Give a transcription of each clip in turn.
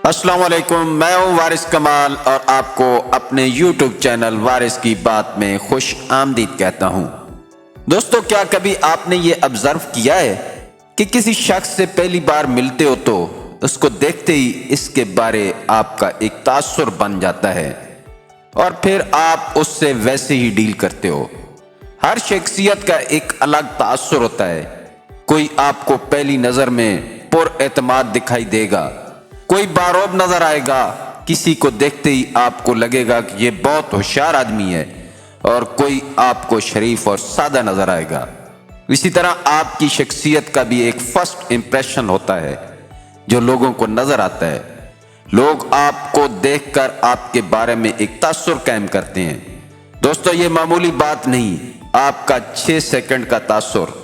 السلام علیکم، میں ہوں وارث کمال اور آپ کو اپنے یوٹیوب چینل وارث کی بات میں خوش آمدید کہتا ہوں۔ دوستو، کیا کبھی آپ نے یہ آبزرو کیا ہے کہ کسی شخص سے پہلی بار ملتے ہو تو اس کو دیکھتے ہی اس کے بارے آپ کا ایک تاثر بن جاتا ہے اور پھر آپ اس سے ویسے ہی ڈیل کرتے ہو۔ ہر شخصیت کا ایک الگ تاثر ہوتا ہے۔ کوئی آپ کو پہلی نظر میں پر اعتماد دکھائی دے گا، کوئی باروب نظر آئے گا، کسی کو دیکھتے ہی آپ کو لگے گا کہ یہ بہت ہوشیار آدمی ہے، اور کوئی آپ کو شریف اور سادہ نظر آئے گا۔ اسی طرح آپ کی شخصیت کا بھی ایک فرسٹ امپریشن ہوتا ہے جو لوگوں کو نظر آتا ہے۔ لوگ آپ کو دیکھ کر آپ کے بارے میں ایک تاثر قائم کرتے ہیں۔ دوستو، یہ معمولی بات نہیں۔ آپ کا 6 سیکنڈ کا تاثر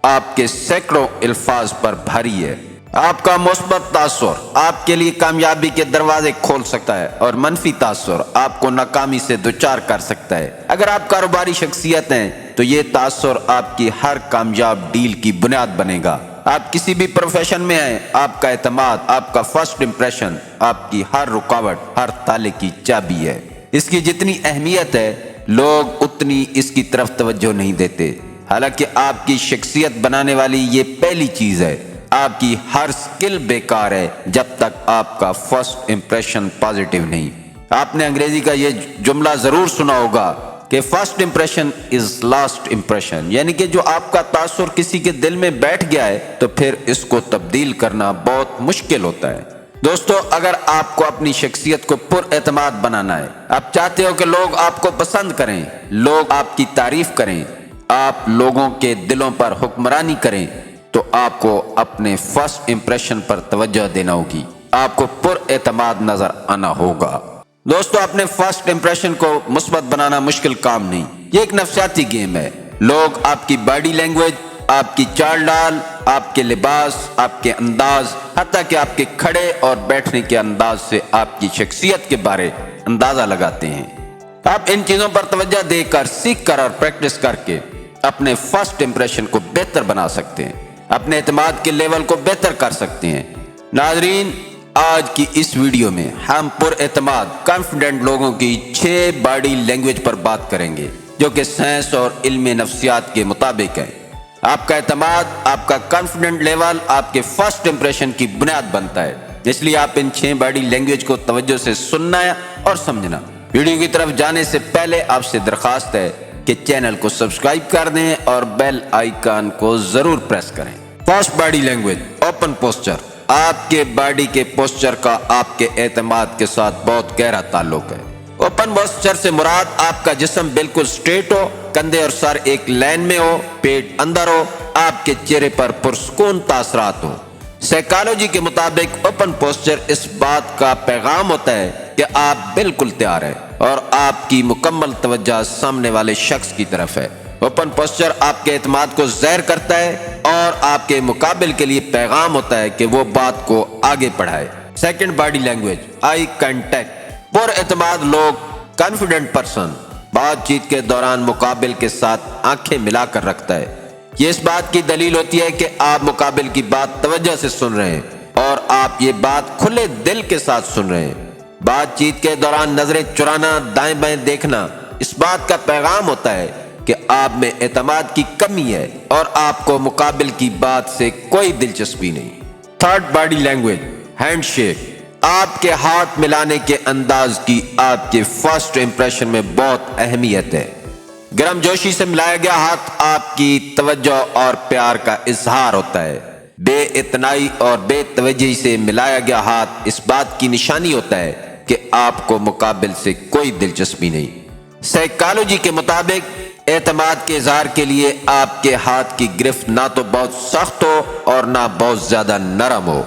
آپ کے سینکڑوں الفاظ پر بھاری ہے۔ آپ کا مثبت تاثر آپ کے لیے کامیابی کے دروازے کھول سکتا ہے اور منفی تاثر آپ کو ناکامی سے دوچار کر سکتا ہے۔ اگر آپ کاروباری شخصیت ہیں تو یہ تاثر آپ کی ہر کامیاب ڈیل کی بنیاد بنے گا۔ آپ کسی بھی پروفیشن میں ہیں، آپ کا اعتماد، آپ کا فرسٹ امپریشن آپ کی ہر رکاوٹ، ہر تالے کی چابی ہے۔ اس کی جتنی اہمیت ہے، لوگ اتنی اس کی طرف توجہ نہیں دیتے۔ حالانکہ آپ کی شخصیت بنانے والی یہ پہلی چیز ہے۔ آپ کی ہر سکل بیکار ہے جب تک آپ کا فرسٹ امپریشن پازیٹیو نہیں۔ آپ نے انگریزی کا یہ جملہ ضرور سنا ہوگا کہ first impression is last impression, یعنی کہ جو آپ کا تاثر کسی کے دل میں بیٹھ گیا ہے تو پھر اس کو تبدیل کرنا بہت مشکل ہوتا ہے۔ دوستو، اگر آپ کو اپنی شخصیت کو پر اعتماد بنانا ہے، آپ چاہتے ہو کہ لوگ آپ کو پسند کریں، لوگ آپ کی تعریف کریں، آپ لوگوں کے دلوں پر حکمرانی کریں، تو آپ کو اپنے فرسٹ امپریشن پر توجہ دینا ہوگی۔ آپ کو پر اعتماد نظر آنا ہوگا۔ دوستو، اپنے فرسٹ امپریشن کو مثبت بنانا مشکل کام نہیں، یہ ایک نفسیاتی گیم ہے۔ لوگ آپ کی باڈی لینگویج، آپ کی چال ڈال، آپ کے لباس، آپ کے انداز، حتیٰ کہ آپ کے کھڑے اور بیٹھنے کے انداز سے آپ کی شخصیت کے بارے اندازہ لگاتے ہیں۔ آپ ان چیزوں پر توجہ دے کر، سیکھ کر اور پریکٹس کر کے اپنے فرسٹ امپریشن کو بہتر بنا سکتے ہیں، اپنے اعتماد کے لیول کو بہتر کر سکتے ہیں۔ ناظرین، آج کی اس ویڈیو میں ہم پر اعتماد کانفیڈنٹ لوگوں کی 6 باڈی لینگویج پر بات کریں گے جو کہ سائنس اور علم نفسیات کے مطابق ہیں۔ آپ کا اعتماد، آپ کا کانفیڈنٹ لیول آپ کے فرسٹ امپریشن کی بنیاد بنتا ہے، اس لیے آپ ان 6 باڈی لینگویج کو توجہ سے سننا اور سمجھنا۔ ویڈیو کی طرف جانے سے پہلے آپ سے درخواست ہے کہ چینل کو سبسکرائب کر دیں اور بیل آئیکن کو ضرور پریس کریں۔ First body language, open posture. آپ کے باڈی کے پوسچر کا آپ کے اعتماد کے ساتھ بہت گہرا تعلق ہے۔ اوپن پوسچر سے مراد آپ کا جسم بالکل سٹریٹ ہو، کندھے اور سر ایک لائن میں ہو، پیٹ اندر ہو، آپ کے چہرے پر پرسکون تاثرات ہو۔ سائیکالوجی کے مطابق اوپن پوسچر اس بات کا پیغام ہوتا ہے کہ آپ بالکل تیار ہیں اور آپ کی مکمل توجہ سامنے والے شخص کی طرف ہے۔ اوپن پوسچر آپ کے اعتماد کو ظاہر کرتا ہے اور آپ کے مقابل کے لیے پیغام ہوتا ہے کہ وہ بات کو آگے بڑھائے۔ Second body language, eye contact. پر اعتماد لوگ، کانفیڈنٹ پرسن، بات چیت کے دوران مقابل کے ساتھ آنکھیں ملا کر رکھتا ہے۔ یہ اس بات کی دلیل ہوتی ہے کہ آپ مقابل کی بات توجہ سے سن رہے ہیں اور آپ یہ بات کھلے دل کے ساتھ سن رہے ہیں۔ بات چیت کے دوران نظریں چرانا، دائیں بائیں دیکھنا اس بات کا پیغام ہوتا ہے کہ آپ میں اعتماد کی کمی ہے اور آپ کو مقابل کی بات سے کوئی دلچسپی نہیں۔ Third body language, hand shake. آپ کے ہاتھ ملانے کے انداز کی آپ کے فرسٹ امپریشن میں بہت اہمیت ہے۔ گرم جوشی سے ملایا گیا ہاتھ آپ کی توجہ اور پیار کا اظہار ہوتا ہے۔ بے اتنائی اور بے توجہی سے ملایا گیا ہاتھ اس بات کی نشانی ہوتا ہے کہ آپ کو مقابل سے کوئی دلچسپی نہیں۔ سائیکالوجی کے مطابق اعتماد کے اظہار کے لیے آپ کے ہاتھ کی گرفت نہ تو بہت سخت ہو اور نہ بہت زیادہ نرم ہو۔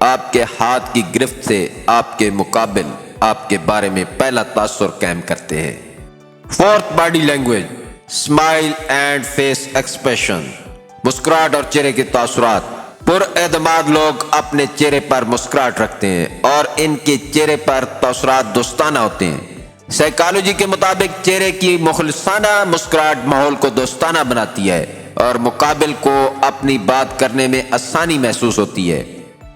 آپ کے ہاتھ کی گرفت سے آپ کے مقابل آپ کے بارے میں پہلا تاثر قائم کرتے ہیں۔ Fourth body language, smile and face expression. مسکراہٹ اور چہرے کے تاثرات۔ پر اعتماد لوگ اپنے چہرے پر مسکراہٹ رکھتے ہیں اور ان کے چہرے پر تاثرات دوستانہ ہوتے ہیں۔ سائیکالوجی کے مطابق چہرے کی مخلصانہ مسکراہٹ ماحول کو دوستانہ بناتی ہے اور مقابل کو اپنی بات کرنے میں آسانی محسوس ہوتی ہے۔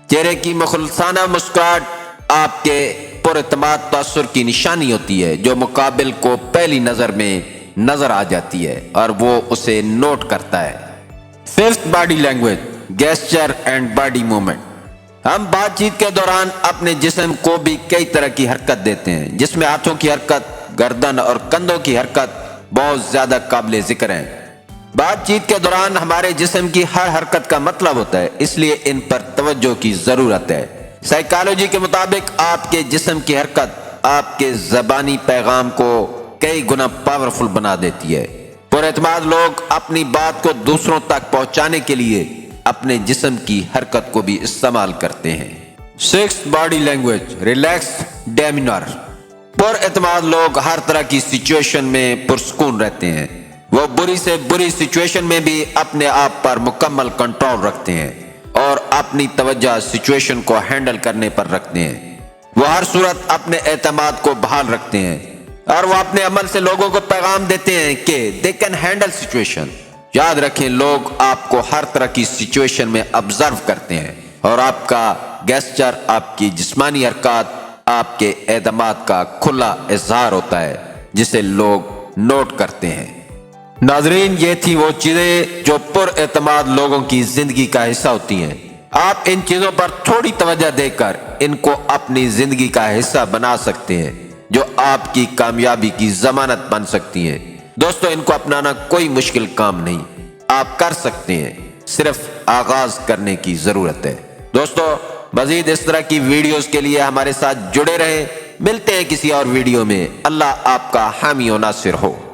چہرے کی مخلصانہ مسکراہٹ آپ کے پراعتماد تاثر کی نشانی ہوتی ہے جو مقابل کو پہلی نظر میں نظر آ جاتی ہے اور وہ اسے نوٹ کرتا ہے۔ Fifth, body language, gesture and body movement. ہم بات چیت کے دوران اپنے جسم کو بھی کئی طرح کی حرکت دیتے ہیں، جس میں ہاتھوں کی حرکت، گردن اور کندھوں کی حرکت بہت زیادہ قابل ذکر ہیں۔ بات چیت کے دوران ہمارے جسم کی ہر حرکت کا مطلب ہوتا ہے، اس لیے ان پر توجہ کی ضرورت ہے۔ سائیکالوجی کے مطابق آپ کے جسم کی حرکت آپ کے زبانی پیغام کو کئی گنا پاورفل بنا دیتی ہے۔ پراعتماد لوگ اپنی بات کو دوسروں تک پہنچانے کے لیے اپنے جسم کی حرکت کو بھی استعمال کرتے ہیں۔ Six, body language, relax demeanour. پراعتماد لوگ ہر طرح کی سچویشن میں پرسکون رہتے ہیں۔ وہ بری سے بری سچویشن میں بھی اپنے آپ پر مکمل کنٹرول رکھتے ہیں اور اپنی توجہ سچویشن کو ہینڈل کرنے پر رکھتے ہیں۔ وہ ہر صورت اپنے اعتماد کو بحال رکھتے ہیں اور وہ اپنے عمل سے لوگوں کو پیغام دیتے ہیں کہ they can handle situation۔ یاد رکھیں، لوگ آپ کو ہر طرح کی سچویشن میں آبزرو کرتے ہیں اور آپ کا گیسچر، آپ کی جسمانی حرکات آپ کے اعتماد کا کھلا اظہار ہوتا ہے جسے لوگ نوٹ کرتے ہیں۔ ناظرین، یہ تھی وہ چیزیں جو پر اعتماد لوگوں کی زندگی کا حصہ ہوتی ہیں۔ آپ ان چیزوں پر تھوڑی توجہ دے کر ان کو اپنی زندگی کا حصہ بنا سکتے ہیں جو آپ کی کامیابی کی ضمانت بن سکتی ہیں۔ دوستو، ان کو اپنانا کوئی مشکل کام نہیں، آپ کر سکتے ہیں، صرف آغاز کرنے کی ضرورت ہے۔ دوستو، مزید اس طرح کی ویڈیوز کے لیے ہمارے ساتھ جڑے رہیں۔ ملتے ہیں کسی اور ویڈیو میں۔ اللہ آپ کا حامی و ناصر ہو۔